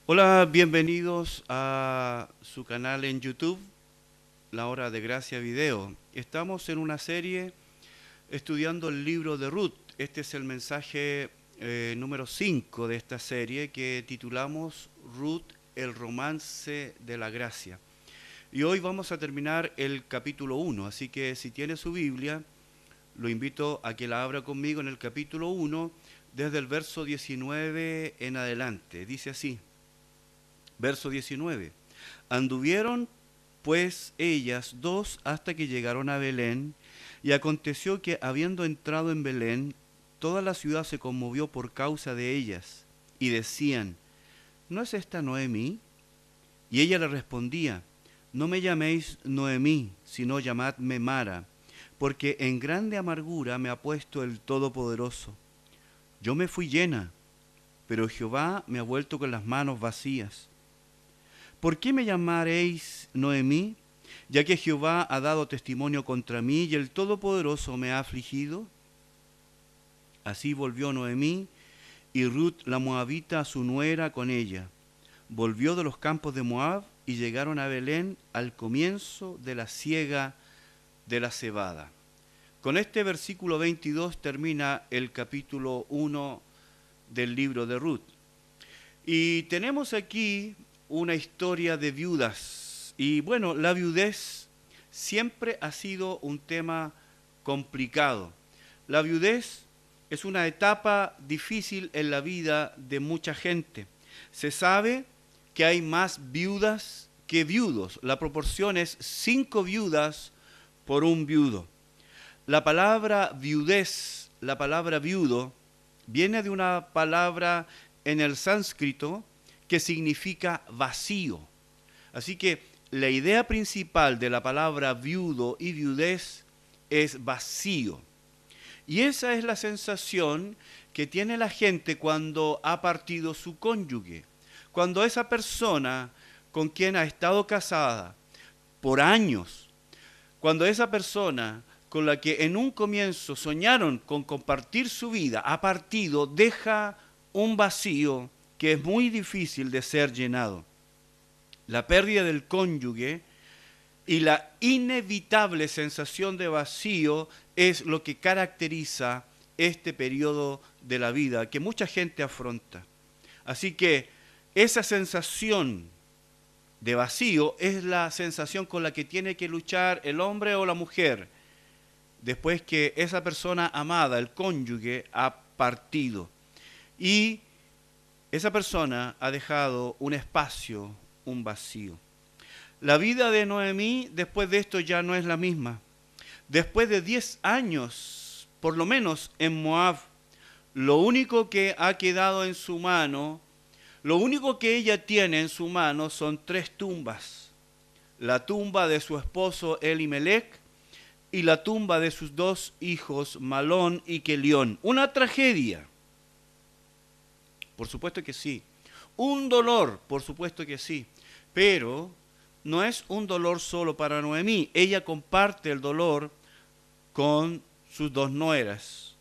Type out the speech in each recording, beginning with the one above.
Hola, bienvenidos a su canal en YouTube, La Hora de Gracia Video. Estamos en una serie estudiando el libro de Ruth. Este es el mensaje número 5 de esta serie que titulamos Ruth, el romance de la gracia. Y hoy vamos a terminar el capítulo 1, así que si tiene su Biblia, lo invito a que la abra conmigo en el capítulo 1, desde el verso 19 en adelante. Dice así. Verso 19. Anduvieron pues ellas dos hasta que llegaron a Belén, y aconteció que habiendo entrado en Belén, toda la ciudad se conmovió por causa de ellas, y decían, ¿no es esta Noemí? Y ella le respondía, no me llaméis Noemí, sino llamadme Mara, porque en grande amargura me ha puesto el Todopoderoso. Yo me fui llena, pero Jehová me ha vuelto con las manos vacías. ¿Por qué me llamaréis Noemí, ya que Jehová ha dado testimonio contra mí y el Todopoderoso me ha afligido? Así volvió Noemí y Ruth la moabita, su nuera, con ella. Volvió de los campos de Moab y llegaron a Belén al comienzo de la siega de la cebada. Con este versículo 22 termina el capítulo 1 del libro de Ruth. Y tenemos aquí una historia de viudas. Y bueno, la viudez siempre ha sido un tema complicado. La viudez es una etapa difícil en la vida de mucha gente. Se sabe que hay más viudas que viudos. La proporción es 5 viudas por un viudo. La palabra viudez, la palabra viudo, viene de una palabra en el sánscrito que significa vacío. Así que la idea principal de la palabra viudo y viudez es vacío. Y esa es la sensación que tiene la gente cuando ha partido su cónyuge. Cuando esa persona con quien ha estado casada por años, cuando esa persona con la que en un comienzo soñaron con compartir su vida ha partido, deja un vacío que es muy difícil de ser llenado. La pérdida del cónyuge y la inevitable sensación de vacío es lo que caracteriza este periodo de la vida que mucha gente afronta. Así que esa sensación de vacío es la sensación con la que tiene que luchar el hombre o la mujer después que esa persona amada, el cónyuge, ha partido. Y esa persona ha dejado un espacio, un vacío. La vida de Noemí después de esto ya no es la misma. Después de 10 años, por lo menos en Moab, lo único que ha quedado en su mano, lo único que ella tiene en su mano son 3 tumbas. La tumba de su esposo Elimelech y la tumba de sus 2 hijos Malón y Kelión. Una tragedia. Por supuesto que sí. Un dolor, por supuesto que sí. Pero no es un dolor solo para Noemí. Ella comparte el dolor con sus 2 nueras,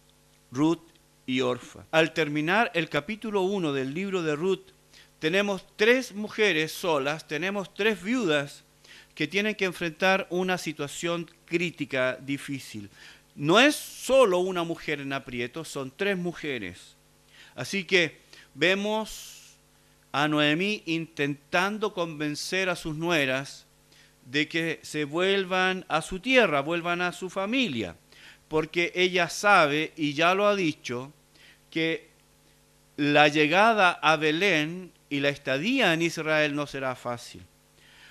Ruth y Orfa. Al terminar el capítulo 1 del libro de Ruth, tenemos 3 mujeres solas, tenemos 3 viudas que tienen que enfrentar una situación crítica, difícil. No es solo una mujer en aprieto, son 3 mujeres. Así que vemos a Noemí intentando convencer a sus nueras de que se vuelvan a su tierra, vuelvan a su familia, porque ella sabe, y ya lo ha dicho, que la llegada a Belén y la estadía en Israel no será fácil.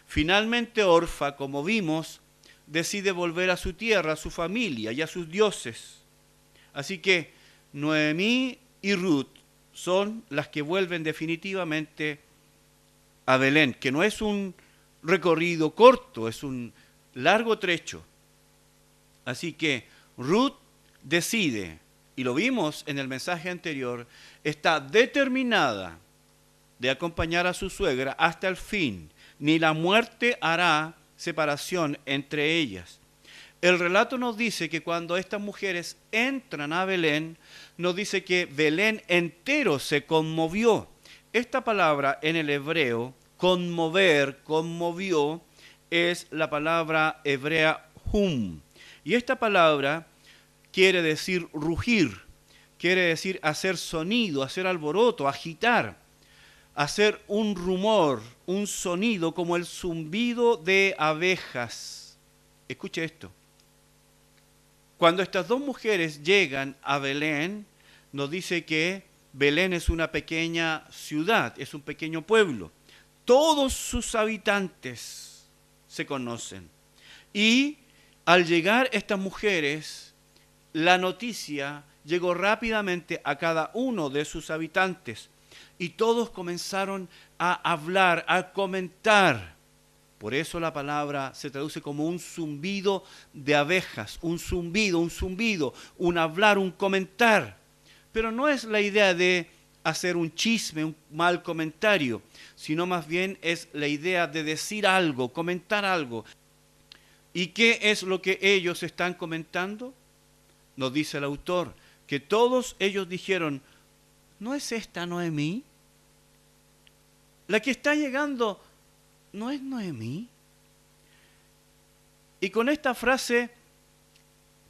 Finalmente Orfa, como vimos, decide volver a su tierra, a su familia y a sus dioses. Así que Noemí y Ruth son las que vuelven definitivamente a Belén, que no es un recorrido corto, es un largo trecho. Así que Ruth decide, y lo vimos en el mensaje anterior, está determinada de acompañar a su suegra hasta el fin. Ni la muerte hará separación entre ellas. El relato nos dice que cuando estas mujeres entran a Belén, nos dice que Belén entero se conmovió. Esta palabra en el hebreo, conmover, conmovió, es la palabra hebrea hum. Y esta palabra quiere decir rugir, quiere decir hacer sonido, hacer alboroto, agitar, hacer un rumor, un sonido como el zumbido de abejas. Escuche esto. Cuando estas dos mujeres llegan a Belén, nos dice que Belén es una pequeña ciudad, es un pequeño pueblo. Todos sus habitantes se conocen. Y al llegar estas mujeres, la noticia llegó rápidamente a cada uno de sus habitantes. Y todos comenzaron a hablar, a comentar. Por eso la palabra se traduce como un zumbido de abejas, un zumbido, un hablar, un comentar. Pero no es la idea de hacer un chisme, un mal comentario, sino más bien es la idea de decir algo, comentar algo. ¿Y qué es lo que ellos están comentando? Nos dice el autor, que todos ellos dijeron, ¿no es esta Noemí? La que está llegando, ¿no es Noemí? Y con esta frase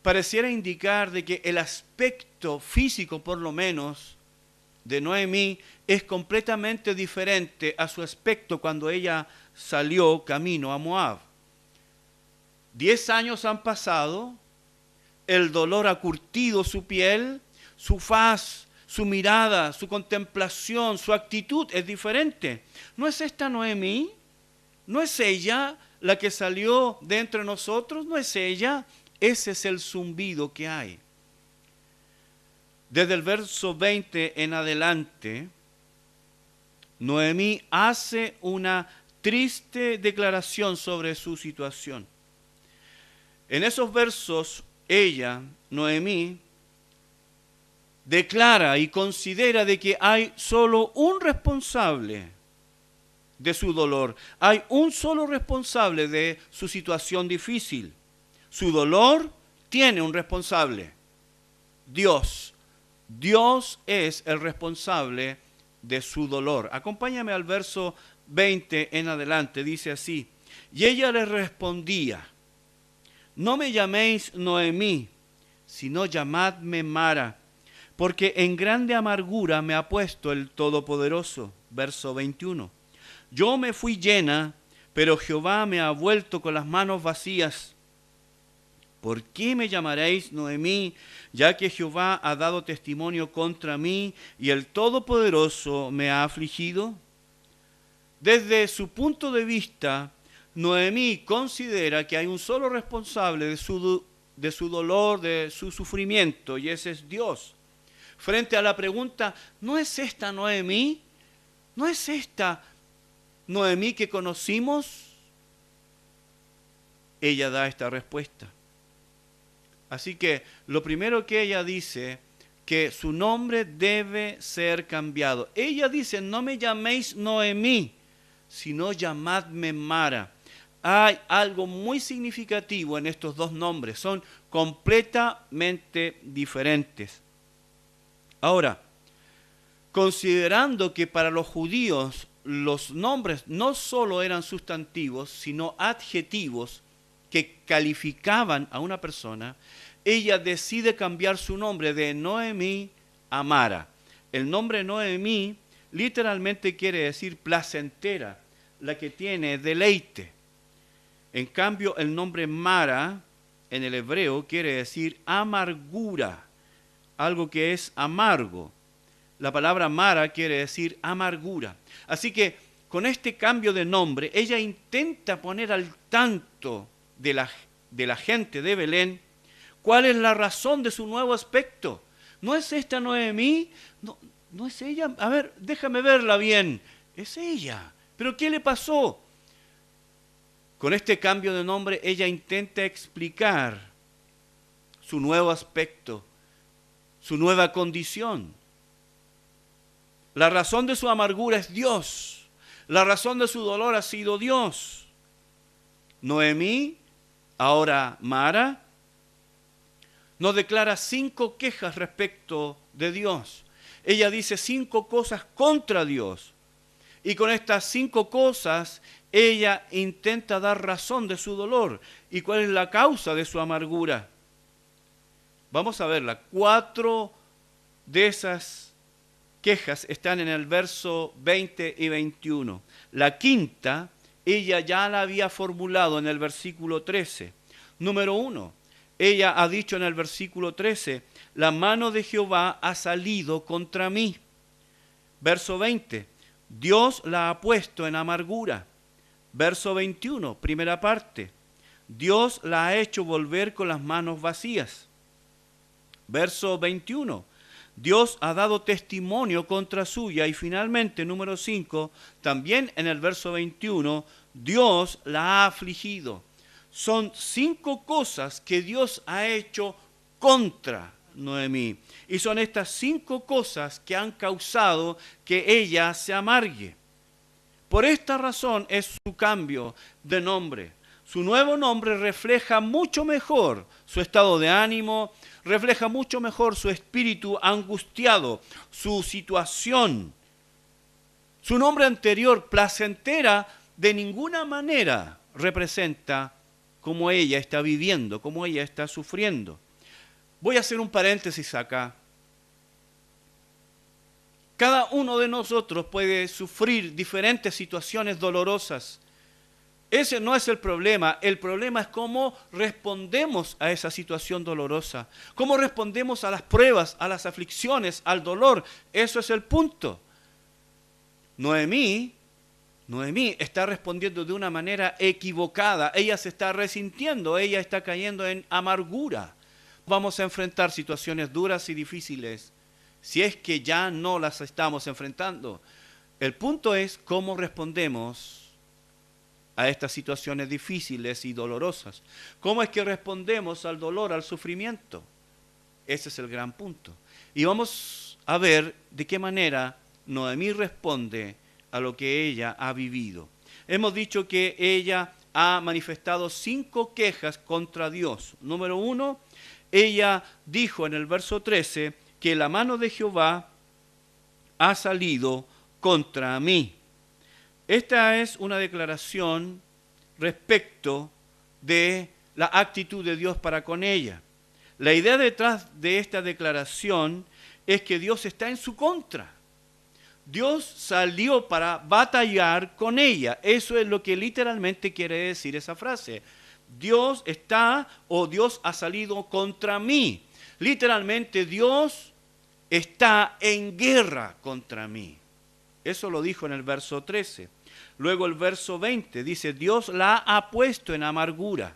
pareciera indicar de que el aspecto físico, por lo menos, de Noemí es completamente diferente a su aspecto cuando ella salió camino a Moab. 10 años han pasado, el dolor ha curtido su piel, su faz, su mirada, su contemplación, su actitud es diferente. ¿No es esta Noemí? ¿No es ella la que salió de entre nosotros? ¿No es ella? Ese es el zumbido que hay. Desde el verso 20 en adelante, Noemí hace una triste declaración sobre su situación. En esos versos, ella, Noemí, declara y considera de que hay solo un responsable de su dolor. Hay un solo responsable de su situación difícil. Su dolor tiene un responsable, Dios. Dios es el responsable de su dolor. Acompáñame al verso 20 en adelante, dice así. Y ella le respondía, no me llaméis Noemí, sino llamadme Mara, porque en grande amargura me ha puesto el Todopoderoso. Verso 21. Yo me fui llena, pero Jehová me ha vuelto con las manos vacías. ¿Por qué me llamaréis Noemí, ya que Jehová ha dado testimonio contra mí y el Todopoderoso me ha afligido? Desde su punto de vista, Noemí considera que hay un solo responsable de su dolor, de su sufrimiento, y ese es Dios. Frente a la pregunta, ¿no es esta Noemí? ¿No es esta Noemí que conocimos? Ella da esta respuesta. Así que lo primero que ella dice, que su nombre debe ser cambiado. Ella dice, no me llaméis Noemí, sino llamadme Mara. Hay algo muy significativo en estos dos nombres, son completamente diferentes. Ahora, considerando que para los judíos los nombres no solo eran sustantivos, sino adjetivos que calificaban a una persona, ella decide cambiar su nombre de Noemí a Mara. El nombre Noemí literalmente quiere decir placentera, la que tiene deleite. En cambio, el nombre Mara en el hebreo quiere decir amargura, algo que es amargo. La palabra Mara quiere decir amargura. Así que con este cambio de nombre, ella intenta poner al tanto de la gente de Belén cuál es la razón de su nuevo aspecto. ¿No es esta Noemí? No es ella. A ver, déjame verla bien. Es ella. ¿Pero qué le pasó? Con este cambio de nombre, ella intenta explicar su nuevo aspecto, su nueva condición. La razón de su amargura es Dios. La razón de su dolor ha sido Dios. Noemí, ahora Mara, nos declara 5 quejas respecto de Dios. Ella dice 5 cosas contra Dios. Y con estas 5 cosas, ella intenta dar razón de su dolor. ¿Y cuál es la causa de su amargura? Vamos a verla. 4 de esas quejas están en el verso 20 y 21. La quinta, ella ya la había formulado en el versículo 13. Número 1, ella ha dicho en el versículo 13, la mano de Jehová ha salido contra mí. Verso 20, Dios la ha puesto en amargura. Verso 21, primera parte, Dios la ha hecho volver con las manos vacías. Verso 21, Dios ha dado testimonio contra suya. Y finalmente, número 5, también en el verso 21, Dios la ha afligido. Son 5 cosas que Dios ha hecho contra Noemí. Y son estas 5 cosas que han causado que ella se amargue. Por esta razón es su cambio de nombre. Su nuevo nombre refleja mucho mejor su estado de ánimo, refleja mucho mejor su espíritu angustiado, su situación. Su nombre anterior, placentera, de ninguna manera representa cómo ella está viviendo, cómo ella está sufriendo. Voy a hacer un paréntesis acá. Cada uno de nosotros puede sufrir diferentes situaciones dolorosas. Ese no es el problema es cómo respondemos a esa situación dolorosa, cómo respondemos a las pruebas, a las aflicciones, al dolor. Eso es el punto. Noemí está respondiendo de una manera equivocada, ella se está resintiendo, ella está cayendo en amargura. Vamos a enfrentar situaciones duras y difíciles, si es que ya no las estamos enfrentando. El punto es cómo respondemos a estas situaciones difíciles y dolorosas. ¿Cómo es que respondemos al dolor, al sufrimiento? Ese es el gran punto. Y vamos a ver de qué manera Noemí responde a lo que ella ha vivido. Hemos dicho que ella ha manifestado 5 quejas contra Dios. Número 1, ella dijo en el verso 13 que la mano de Jehová ha salido contra mí. Esta es una declaración respecto de la actitud de Dios para con ella. La idea detrás de esta declaración es que Dios está en su contra. Dios salió para batallar con ella. Eso es lo que literalmente quiere decir esa frase. Dios está o Dios ha salido contra mí. Literalmente Dios está en guerra contra mí. Eso lo dijo en el verso 13. Luego el verso 20 dice, Dios la ha puesto en amargura.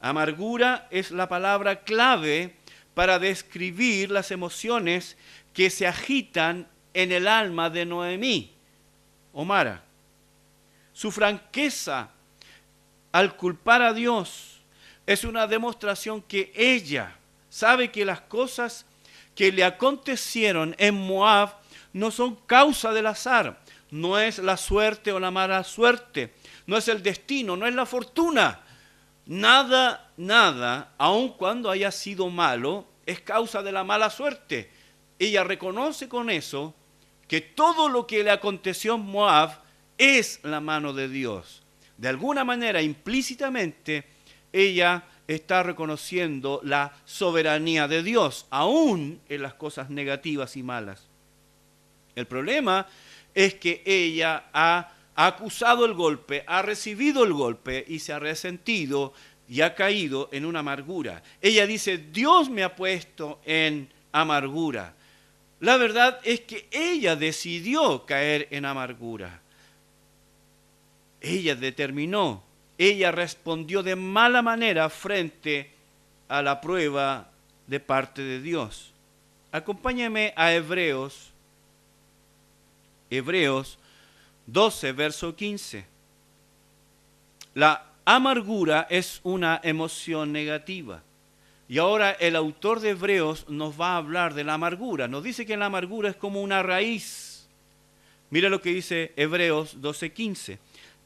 Amargura es la palabra clave para describir las emociones que se agitan en el alma de Noemí, Omara. Su franqueza al culpar a Dios es una demostración que ella sabe que las cosas que le acontecieron en Moab no son causa del azar, no es la suerte o la mala suerte, no es el destino, no es la fortuna. Nada, aun cuando haya sido malo, es causa de la mala suerte. Ella reconoce con eso que todo lo que le aconteció en Moab es la mano de Dios. De alguna manera, implícitamente, ella está reconociendo la soberanía de Dios, aún en las cosas negativas y malas. El problema es que ella ha acusado el golpe, ha recibido el golpe y se ha resentido y ha caído en una amargura. Ella dice, Dios me ha puesto en amargura. La verdad es que ella decidió caer en amargura. Ella determinó, ella respondió de mala manera frente a la prueba de parte de Dios. Acompáñame a Hebreos 12, verso 15. La amargura es una emoción negativa. Y ahora el autor de Hebreos nos va a hablar de la amargura. Nos dice que la amargura es como una raíz. Mira lo que dice Hebreos 12:15.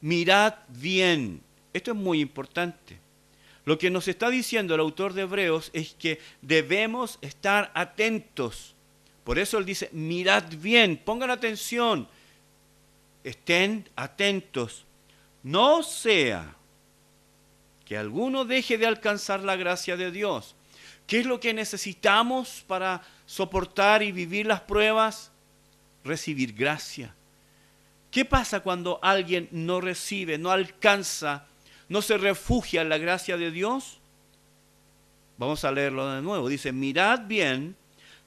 Mirad bien. Esto es muy importante. Lo que nos está diciendo el autor de Hebreos es que debemos estar atentos. Por eso él dice, mirad bien, pongan atención. estén atentos, no sea que alguno deje de alcanzar la gracia de Dios. ¿Qué es lo que necesitamos para soportar y vivir las pruebas? Recibir gracia. ¿Qué pasa cuando alguien no recibe, no alcanza, no se refugia en la gracia de Dios? Vamos a leerlo de nuevo. Dice, mirad bien,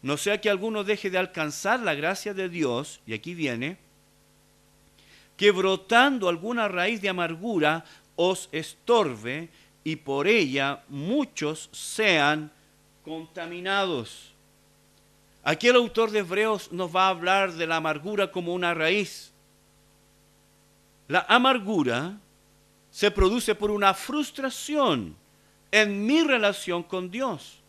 no sea que alguno deje de alcanzar la gracia de Dios, y aquí viene, que brotando alguna raíz de amargura os estorbe y por ella muchos sean contaminados. Aquí el autor de Hebreos nos va a hablar de la amargura como una raíz. La amargura se produce por una frustración en mi relación con Dios.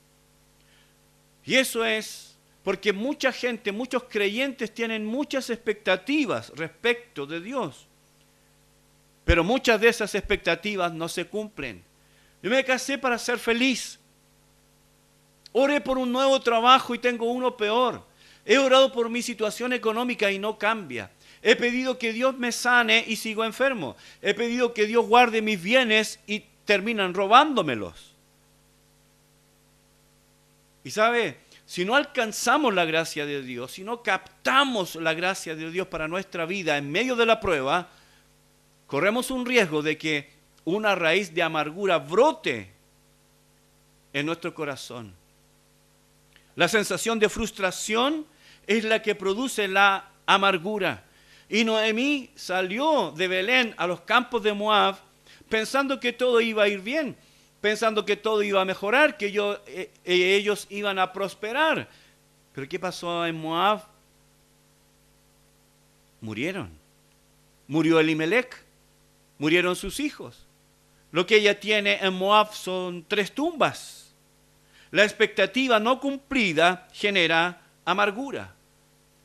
Y eso es porque mucha gente, muchos creyentes tienen muchas expectativas respecto de Dios. Pero muchas de esas expectativas no se cumplen. Yo me casé para ser feliz. Oré por un nuevo trabajo y tengo uno peor. He orado por mi situación económica y no cambia. He pedido que Dios me sane y sigo enfermo. He pedido que Dios guarde mis bienes y terminan robándomelos. Y sabe, si no alcanzamos la gracia de Dios, si no captamos la gracia de Dios para nuestra vida en medio de la prueba, corremos un riesgo de que una raíz de amargura brote en nuestro corazón. La sensación de frustración es la que produce la amargura. Y Noemí salió de Belén a los campos de Moab pensando que todo iba a ir bien, pensando que todo iba a mejorar, que ellos iban a prosperar. Pero ¿qué pasó en Moab? Murieron. Murió Elimelech, murieron sus hijos. Lo que ella tiene en Moab son 3 tumbas. La expectativa no cumplida genera amargura.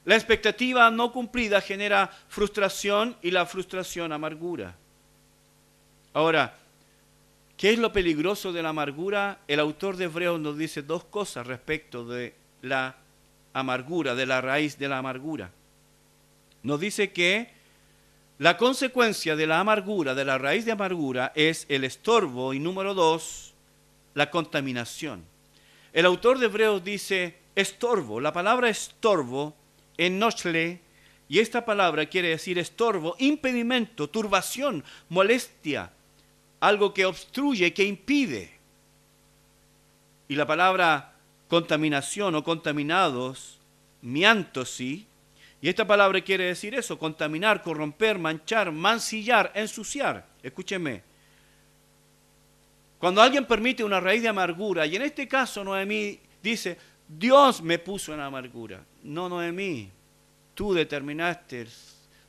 La expectativa no cumplida genera frustración y la frustración amargura. Ahora, ¿qué es lo peligroso de la amargura? El autor de Hebreos nos dice 2 cosas respecto de la amargura, de la raíz de la amargura. Nos dice que la consecuencia de la amargura, de la raíz de amargura, es el estorbo y número 2, la contaminación. El autor de Hebreos dice estorbo. La palabra estorbo en Nochle, y esta palabra quiere decir estorbo, impedimento, turbación, molestia, algo que obstruye, que impide. Y la palabra contaminación o contaminados, miantosi, y esta palabra quiere decir eso, contaminar, corromper, manchar, mancillar, ensuciar. Escúcheme. Cuando alguien permite una raíz de amargura, y en este caso Noemí dice, Dios me puso en amargura. No, Noemí, tú determinaste,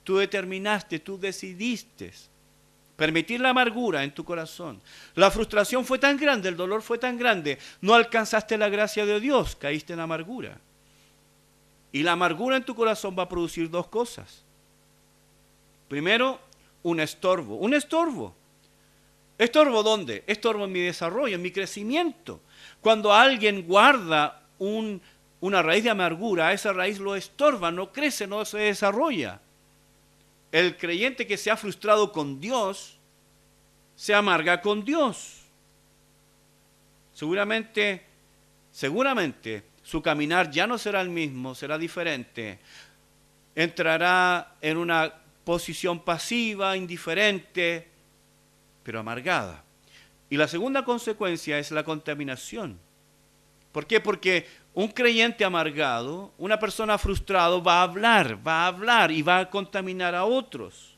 tú decidiste permitir la amargura en tu corazón. La frustración fue tan grande, el dolor fue tan grande, no alcanzaste la gracia de Dios, caíste en amargura. Y la amargura en tu corazón va a producir 2 cosas. Primero, un estorbo. Un estorbo. ¿Estorbo dónde? Estorbo en mi desarrollo, en mi crecimiento. Cuando alguien guarda una raíz de amargura, esa raíz lo estorba, no crece, no se desarrolla. El creyente que se ha frustrado con Dios, se amarga con Dios. Seguramente, su caminar ya no será el mismo, será diferente. Entrará en una posición pasiva, indiferente, pero amargada. Y la segunda consecuencia es la contaminación. ¿Por qué? Porque un creyente amargado, una persona frustrada va a hablar y va a contaminar a otros.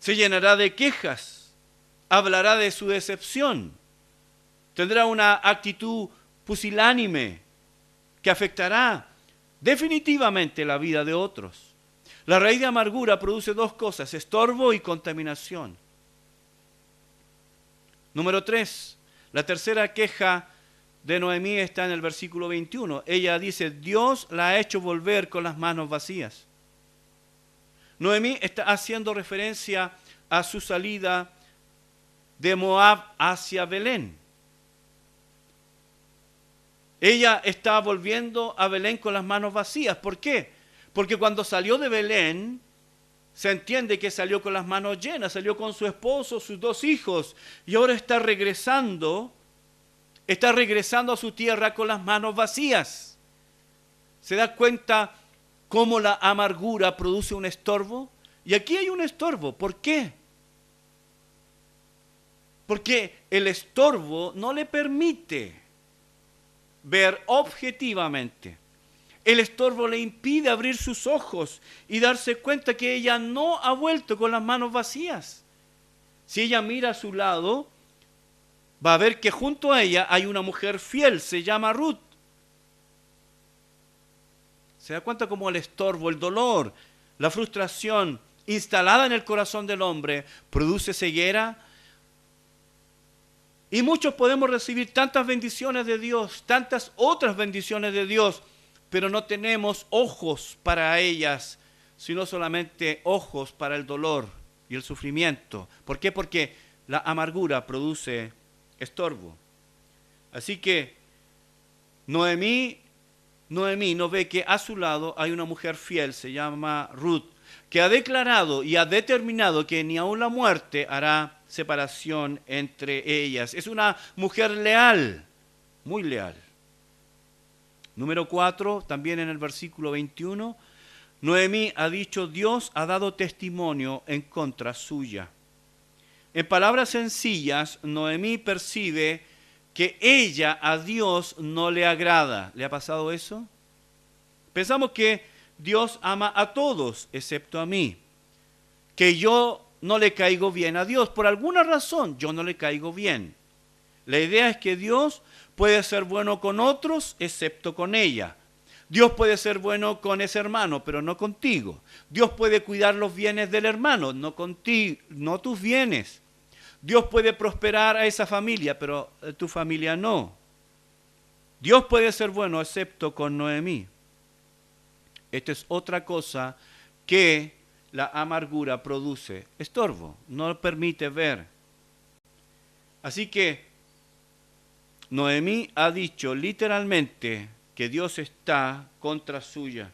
Se llenará de quejas, hablará de su decepción, tendrá una actitud pusilánime que afectará definitivamente la vida de otros. La raíz de amargura produce 2 cosas, estorbo y contaminación. Número 3, la tercera queja de Noemí está en el versículo 21. Ella dice, Dios la ha hecho volver con las manos vacías. Noemí está haciendo referencia a su salida de Moab hacia Belén. Ella está volviendo a Belén con las manos vacías. ¿Por qué? Porque cuando salió de Belén, Se entiende que salió con las manos llenas, salió con su esposo, sus 2 hijos, y ahora está regresando a su tierra con las manos vacías. ¿Se da cuenta cómo la amargura produce un estorbo? Y aquí hay un estorbo. ¿Por qué? Porque el estorbo no le permite ver objetivamente. El estorbo le impide abrir sus ojos y darse cuenta que ella no ha vuelto con las manos vacías. Si ella mira a su lado, va a ver que junto a ella hay una mujer fiel, se llama Ruth. ¿Se da cuenta cómo el estorbo, el dolor, la frustración instalada en el corazón del hombre produce ceguera? Y muchos podemos recibir tantas bendiciones de Dios, tantas otras bendiciones de Dios, pero no tenemos ojos para ellas, sino solamente ojos para el dolor y el sufrimiento. ¿Por qué? Porque la amargura produce estorbo. Así que Noemí no ve que a su lado hay una mujer fiel, se llama Ruth, que ha declarado y ha determinado que ni aun la muerte hará separación entre ellas. Es una mujer leal, muy leal. Número 4, también en el versículo 21, Noemí ha dicho: Dios ha dado testimonio en contra suya. En palabras sencillas, Noemí percibe que ella a Dios no le agrada. ¿Le ha pasado eso? Pensamos que Dios ama a todos, excepto a mí. Que yo no le caigo bien a Dios. Por alguna razón, yo no le caigo bien. La idea es que Dios puede ser bueno con otros, excepto con ella. Dios puede ser bueno con ese hermano, pero no contigo. Dios puede cuidar los bienes del hermano, no contigo, no tus bienes. Dios puede prosperar a esa familia, pero tu familia no. Dios puede ser bueno, excepto con Noemí. Esta es otra cosa que la amargura produce. Estorbo, no permite ver. Así que Noemí ha dicho literalmente que Dios está contra suya.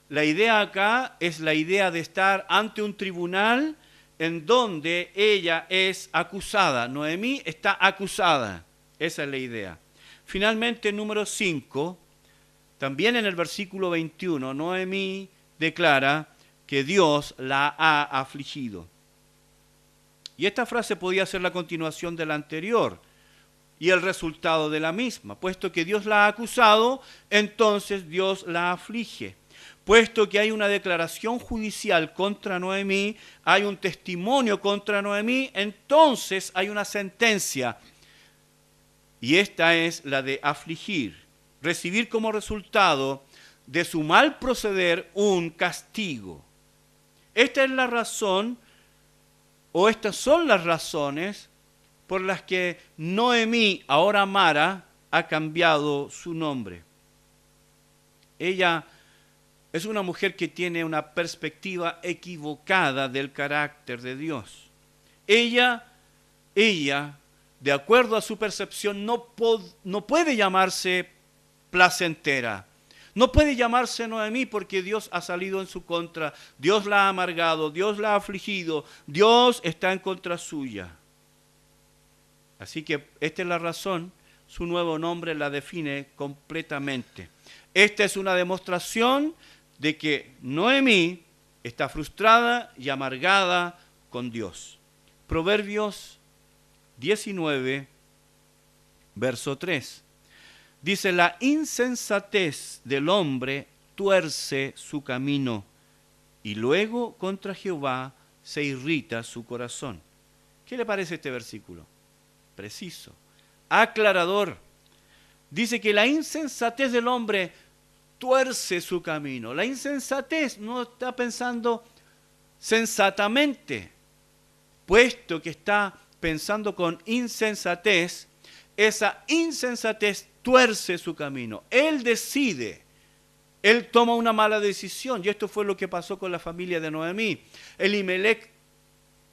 La idea acá es la idea de estar ante un tribunal en donde ella es acusada. Noemí está acusada. Esa es la idea. Finalmente, número 5, también en el versículo 21, Noemí declara que Dios la ha afligido. Y esta frase podía ser la continuación de la anterior y el resultado de la misma. Puesto que Dios la ha acusado, entonces Dios la aflige. Puesto que hay una declaración judicial contra Noemí, hay un testimonio contra Noemí, entonces hay una sentencia. Y esta es la de afligir, recibir como resultado de su mal proceder un castigo. Esta es la razón, o estas son las razones por las que Noemí, ahora Mara, ha cambiado su nombre. Ella es una mujer que tiene una perspectiva equivocada del carácter de Dios. Ella, de acuerdo a su percepción, no puede llamarse placentera. No puede llamarse Noemí porque Dios ha salido en su contra. Dios la ha amargado, Dios la ha afligido, Dios está en contra suya. Así que esta es la razón, su nuevo nombre la define completamente. Esta es una demostración de que Noemí está frustrada y amargada con Dios. Proverbios 19, verso 3. Dice: la insensatez del hombre tuerce su camino, y luego contra Jehová se irrita su corazón. ¿Qué le parece este versículo? Preciso, aclarador. Dice que la insensatez del hombre tuerce su camino. La insensatez no está pensando sensatamente, puesto que está pensando con insensatez, esa insensatez tuerce su camino. Él decide, él toma una mala decisión, y esto fue lo que pasó con la familia de Noemí. Elimelec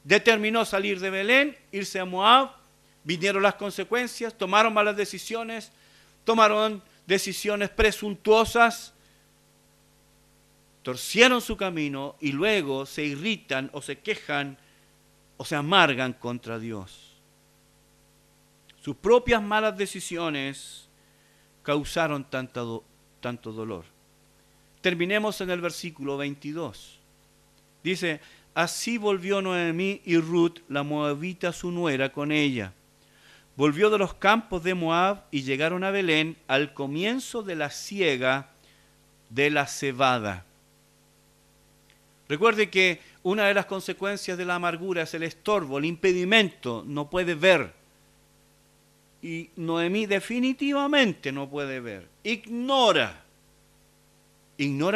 determinó salir de Belén, irse a Moab, vinieron las consecuencias, tomaron malas decisiones, tomaron decisiones presuntuosas, torcieron su camino y luego se irritan o se quejan o se amargan contra Dios. Sus propias malas decisiones causaron tanto dolor. Terminemos en el versículo 22. Dice, así volvió Noemí y Ruth, la moabita, su nuera, con ella. Volvió de los campos de Moab y llegaron a Belén al comienzo de la siega de la cebada. Recuerde que una de las consecuencias de la amargura es el estorbo, el impedimento, no puede ver. Y Noemí definitivamente no puede ver. Ignora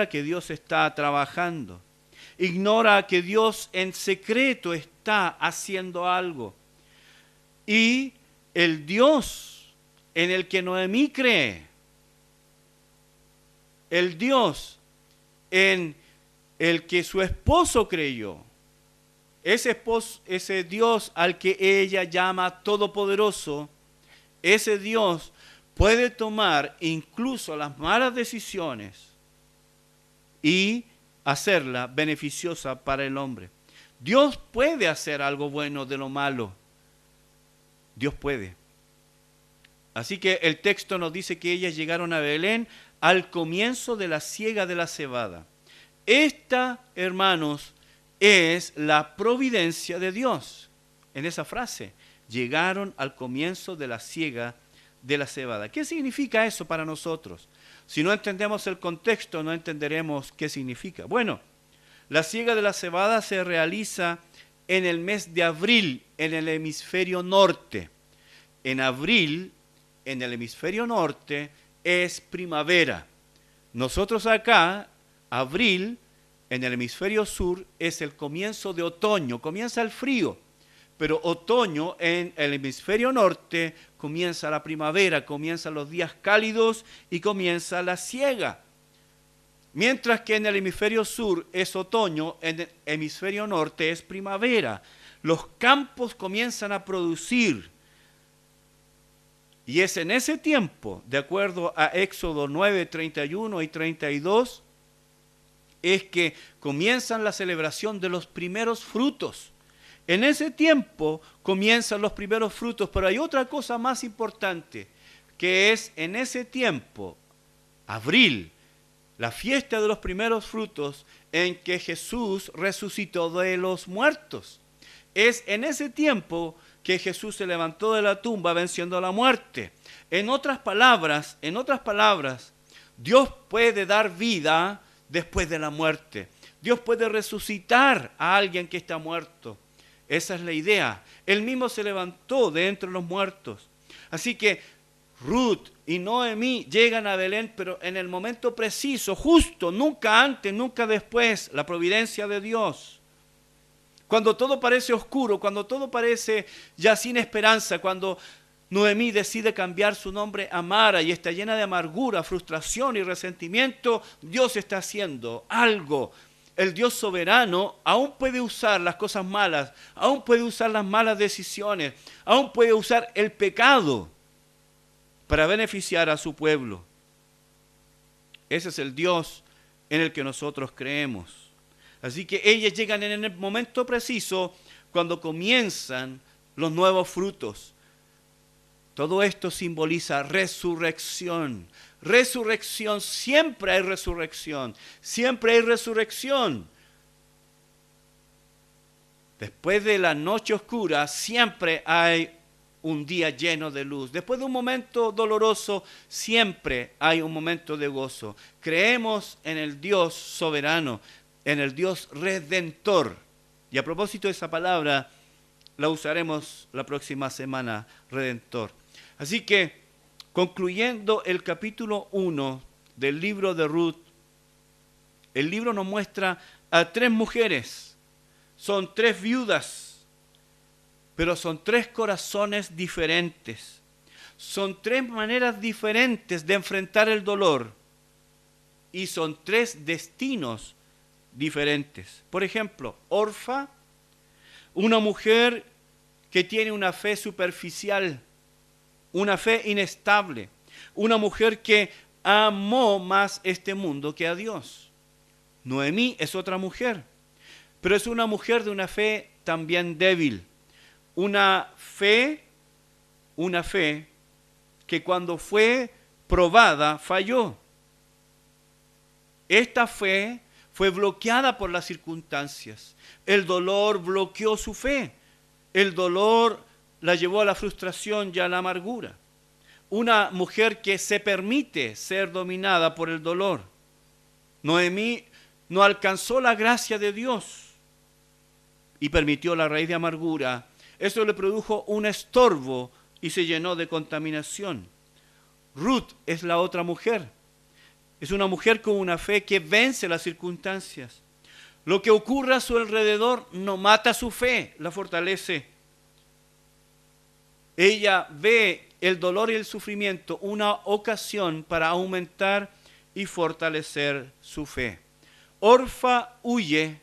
que Dios está trabajando. Ignora que Dios en secreto está haciendo algo. Y el Dios en el que Noemí cree, el Dios en el que su esposo creyó, ese Dios al que ella llama todopoderoso, ese Dios puede tomar incluso las malas decisiones y hacerla beneficiosa para el hombre. Dios puede hacer algo bueno de lo malo. Dios puede. Así que el texto nos dice que ellas llegaron a Belén al comienzo de la siega de la cebada. Esta, hermanos, es la providencia de Dios. En esa frase, llegaron al comienzo de la siega de la cebada. ¿Qué significa eso para nosotros? Si no entendemos el contexto, no entenderemos qué significa. Bueno, la siega de la cebada se realiza en el mes de abril en el hemisferio norte. En abril, en el hemisferio norte, es primavera. Nosotros acá, abril, en el hemisferio sur, es el comienzo de otoño, comienza el frío. Pero otoño en el hemisferio norte comienza la primavera, comienzan los días cálidos y comienza la siega. Mientras que en el hemisferio sur es otoño, en el hemisferio norte es primavera. Los campos comienzan a producir. Y es en ese tiempo, de acuerdo a Éxodo 9, 31 y 32, es que comienzan la celebración de los primeros frutos. En ese tiempo comienzan los primeros frutos, pero hay otra cosa más importante, que es en ese tiempo, abril, la fiesta de los primeros frutos en que Jesús resucitó de los muertos. Es en ese tiempo que Jesús se levantó de la tumba venciendo la muerte. En otras palabras, Dios puede dar vida después de la muerte. Dios puede resucitar a alguien que está muerto. Esa es la idea. Él mismo se levantó de entre los muertos. Así que Ruth y Noemí llegan a Belén, pero en el momento preciso, justo, nunca antes, nunca después, la providencia de Dios. Cuando todo parece oscuro, cuando todo parece ya sin esperanza, cuando Noemí decide cambiar su nombre a Mara y está llena de amargura, frustración y resentimiento, Dios está haciendo algo. El Dios soberano aún puede usar las cosas malas, aún puede usar las malas decisiones, aún puede usar el pecado para beneficiar a su pueblo. Ese es el Dios en el que nosotros creemos. Así que ellas llegan en el momento preciso cuando comienzan los nuevos frutos. Todo esto simboliza resurrección. Resurrección, siempre hay resurrección. Siempre hay resurrección. Después de la noche oscura, siempre hay un día lleno de luz. Después de un momento doloroso, siempre hay un momento de gozo. Creemos en el Dios soberano, en el Dios redentor. Y a propósito de esa palabra, la usaremos la próxima semana, redentor. Así que, concluyendo el capítulo 1 del libro de Ruth, el libro nos muestra a 3 mujeres. Son 3 viudas, pero son 3 corazones diferentes. Son 3 maneras diferentes de enfrentar el dolor. Y son 3 destinos diferentes. Por ejemplo, Orfa, una mujer que tiene una fe superficial, una fe inestable, una mujer que amó más este mundo que a Dios. Noemí es otra mujer, pero es una mujer de una fe también débil. Una fe que cuando fue probada falló. Esta fe fue bloqueada por las circunstancias. El dolor bloqueó su fe. El dolor la llevó a la frustración y a la amargura. Una mujer que se permite ser dominada por el dolor. Noemí no alcanzó la gracia de Dios y permitió la raíz de amargura. Eso le produjo un estorbo y se llenó de contaminación. Ruth es la otra mujer. Es una mujer con una fe que vence las circunstancias. Lo que ocurre a su alrededor no mata su fe, la fortalece. Ella ve el dolor y el sufrimiento una ocasión para aumentar y fortalecer su fe. Orfa huye,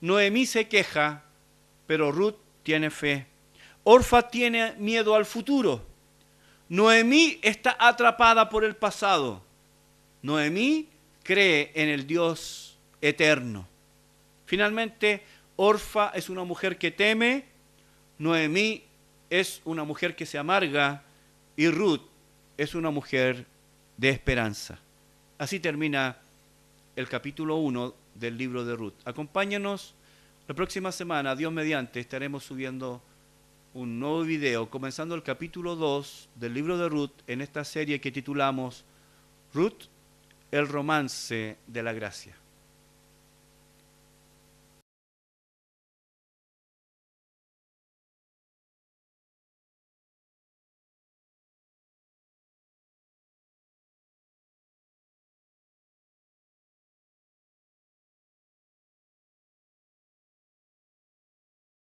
Noemí se queja, pero Ruth tiene fe. Orfa tiene miedo al futuro. Noemí está atrapada por el pasado. Noemí cree en el Dios eterno. Finalmente, Orfa es una mujer que teme, Noemí es una mujer que se amarga y Ruth es una mujer de esperanza. Así termina el capítulo 1 del libro de Ruth. Acompáñanos la próxima semana, Dios mediante, estaremos subiendo un nuevo video, comenzando el capítulo 2 del libro de Ruth en esta serie que titulamos Ruth, el romance de la gracia.